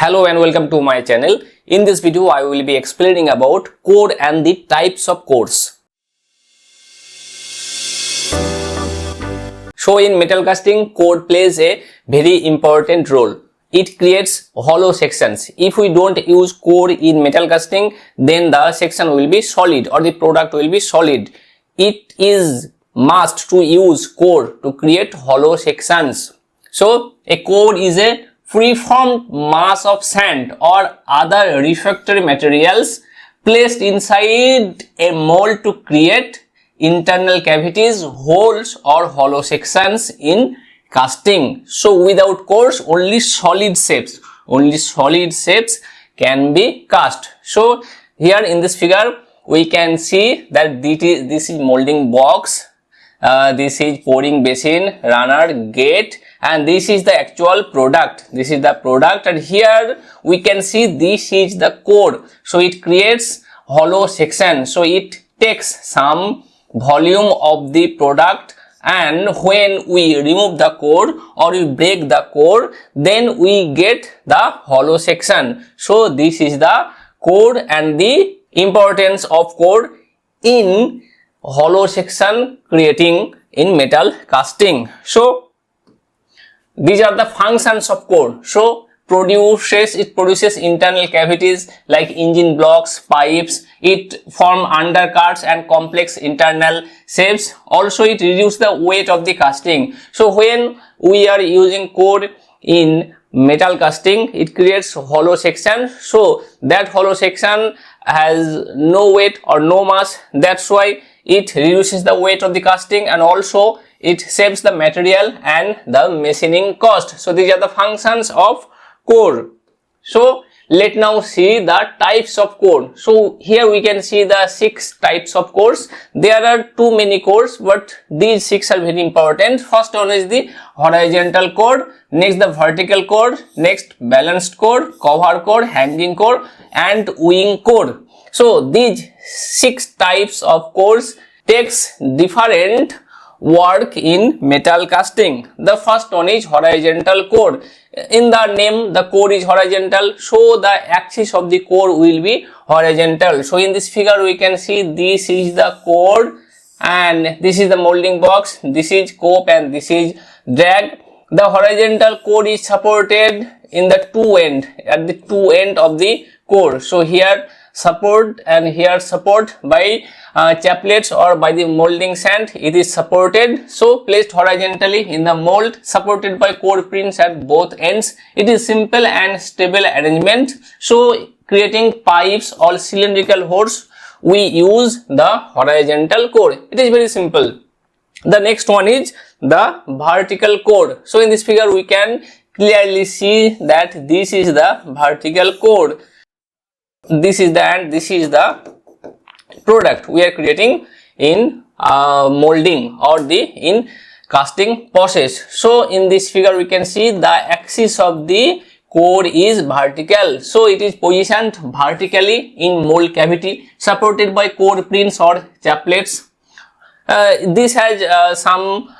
Hello and welcome to my channel. In this video I will be explaining about core and the types of cores. So in metal casting, core plays a very important role. It creates hollow sections. If we don't use core in metal casting, then the section will be solid or the product will be solid. It is must to use core to create hollow sections. So a core is a free-formed mass of sand or other refractory materials placed inside a mold to create internal cavities, holes or hollow sections in casting. So without cores, only solid shapes can be cast. So here in this figure we can see that this is molding box, this is pouring basin, runner, gate, and this is the actual product. This is the product, and here we can see this is the core. So it creates hollow section. So it takes some volume of the product, and when we remove the core or we break the core, then we get the hollow section. So this is the core and the importance of core in hollow section creating in metal casting. So these are the functions of core. So it produces internal cavities like engine blocks, pipes. It form undercuts and complex internal shapes. Also it reduces the weight of the casting. So when we are using core in metal casting, it creates hollow section. So that hollow section has no weight or no mass. That's why it reduces the weight of the casting, and also it saves the material and the machining cost. So these are the functions of core. So let's now see the types of core. So here we can see the 6 types of cores. There are too many cores, but these 6 are very important. First one is the horizontal core, next the vertical core, next balanced core, cover core, hanging core and wing core. So these 6 types of cores takes different work in metal casting. The first one is horizontal core. In the name, the core is horizontal, so the axis of the core will be horizontal. So in this figure we can see this is the core and this is the molding box, this is cope and this is drag. The horizontal core is supported in the at the two end of the core. So here support and here support by chaplets or by the molding sand. It is supported, so placed horizontally in the mold, supported by core pins at both ends. It is simple and stable arrangement. So creating pipes or cylindrical holes, we use the horizontal core. It is very simple. The next one is the vertical core. So in this figure we can clearly see that this is the vertical core. This is the product we are creating in molding or in casting process. So in this figure we can see the axis of the core is vertical. So it is positioned vertically in mold cavity, supported by core pins or chaplets. This has some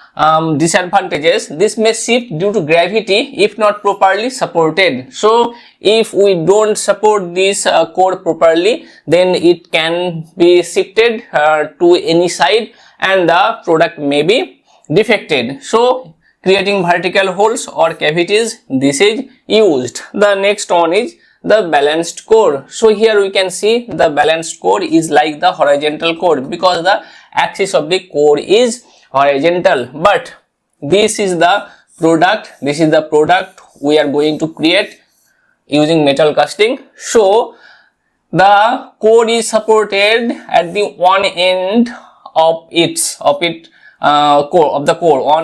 disadvantages. This may shift due to gravity if not properly supported. So if we don't support this core properly, then it can be shifted to any side and the product may be defected. So creating vertical holes or cavities, this is used. The next one is the balanced core. So here we can see the balanced core is like the horizontal core because the axis of the core is horizontal, but this is the product we are going to create using metal casting. So the core is supported at the one end of one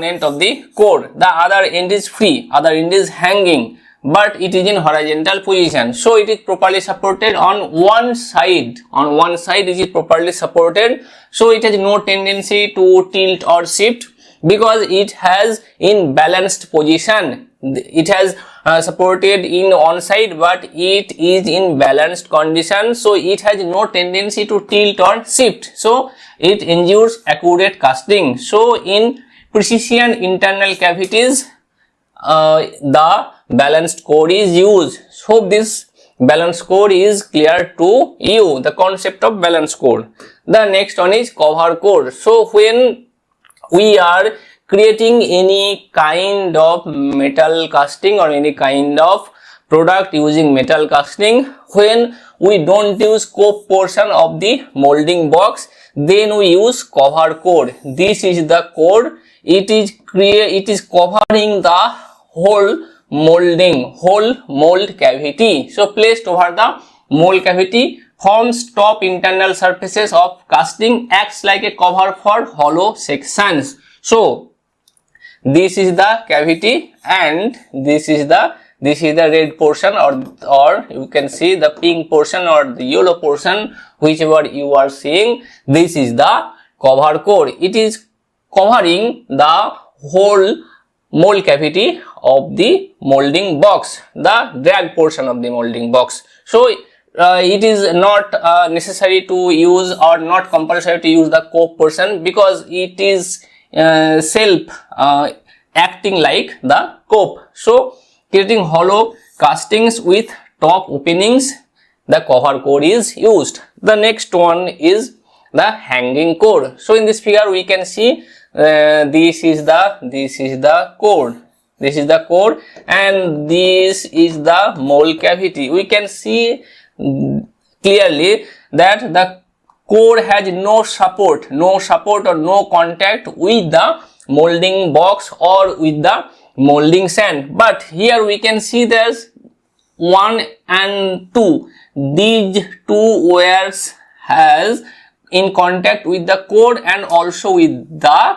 end of the core. The other end is free, other end is hanging, but it is in horizontal position. So it is properly supported on one side. On one side it is properly supported. So it has no tendency to tilt or shift because it has in balanced position. It has supported in one side, but it is in balanced condition. So it has no tendency to tilt or shift. So it ensures accurate casting. So in precision internal cavities, the balanced core is used. So this balanced core is clear to you, the concept of balanced core. The next one is cover core. So when we are creating any kind of metal casting or any kind of product using metal casting, when we don't use cope portion of the molding box, then we use cover core. This is the core. It is covering the whole mold cavity. So placed over the mold cavity, forms top internal surfaces of casting, acts like a cover for hollow sections. So this is the cavity, and this is the red portion, or you can see the pink portion or the yellow portion, whichever you are seeing. This is the cover core. It is covering the whole mold cavity of the molding box, the drag portion of the molding box. So it is not necessary to use, or not compulsory to use, the cope portion, because it is self acting like the cope. So creating hollow castings with top openings, the cover core is used. The next one is the hanging core. So in this figure we can see this is the core. This is the core, and this is the mold cavity. We can see clearly that the core has no support or no contact with the molding box or with the molding sand. But here we can see there's 1 and 2. These two wires has in contact with the core and also with the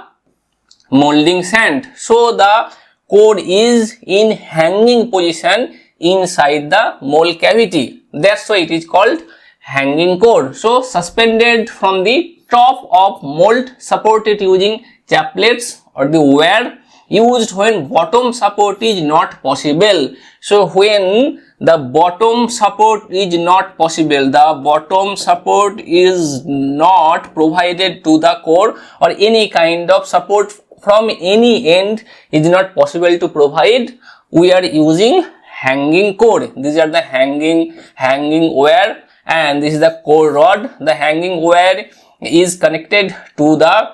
molding sand. So the core is in hanging position inside the mold cavity. That's why it is called hanging core. So suspended from the top of mold, supported using chaplets or the wire used when bottom support is not possible. So when the bottom support is not possible, the bottom support is not provided to the core, or any kind of support from any end is not possible to provide, we are using hanging core. These are the hanging wire, and this is the core rod. The hanging wire is connected to the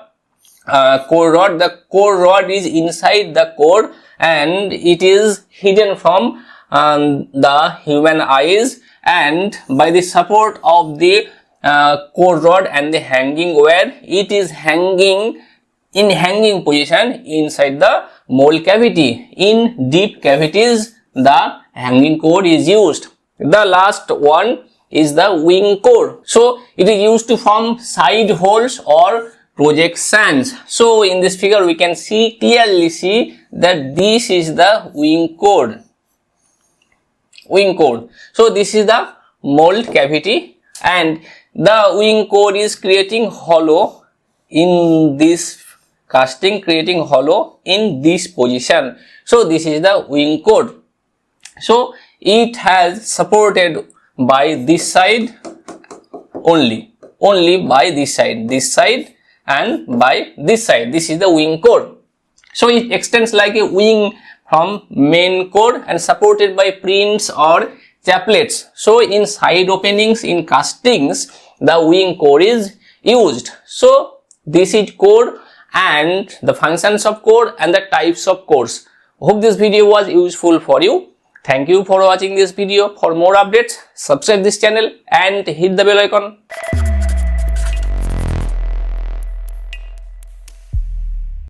core rod. The core rod is inside the core, and it is hidden from the human eyes, and by the support of the core rod and the hanging wire, it is hanging in hanging position inside the mold cavity. In deep cavities, the hanging core is used. The last one is the wing core. So it is used to form side holes or projections. So in this figure we can clearly see that this is the wing core. So this is the mold cavity, and the wing core is creating hollow in this casting, creating hollow in this position. So this is the wing core. So it has supported by this side only by this side and by this side. This is the wing core. So it extends like a wing from main core and supported by prints or chaplets. So in side openings in castings, the wing core is used. So this is core and the functions of core and the types of cores. Hope this video was useful for you. Thank you for watching this video. For more updates, subscribe this channel and hit the bell icon.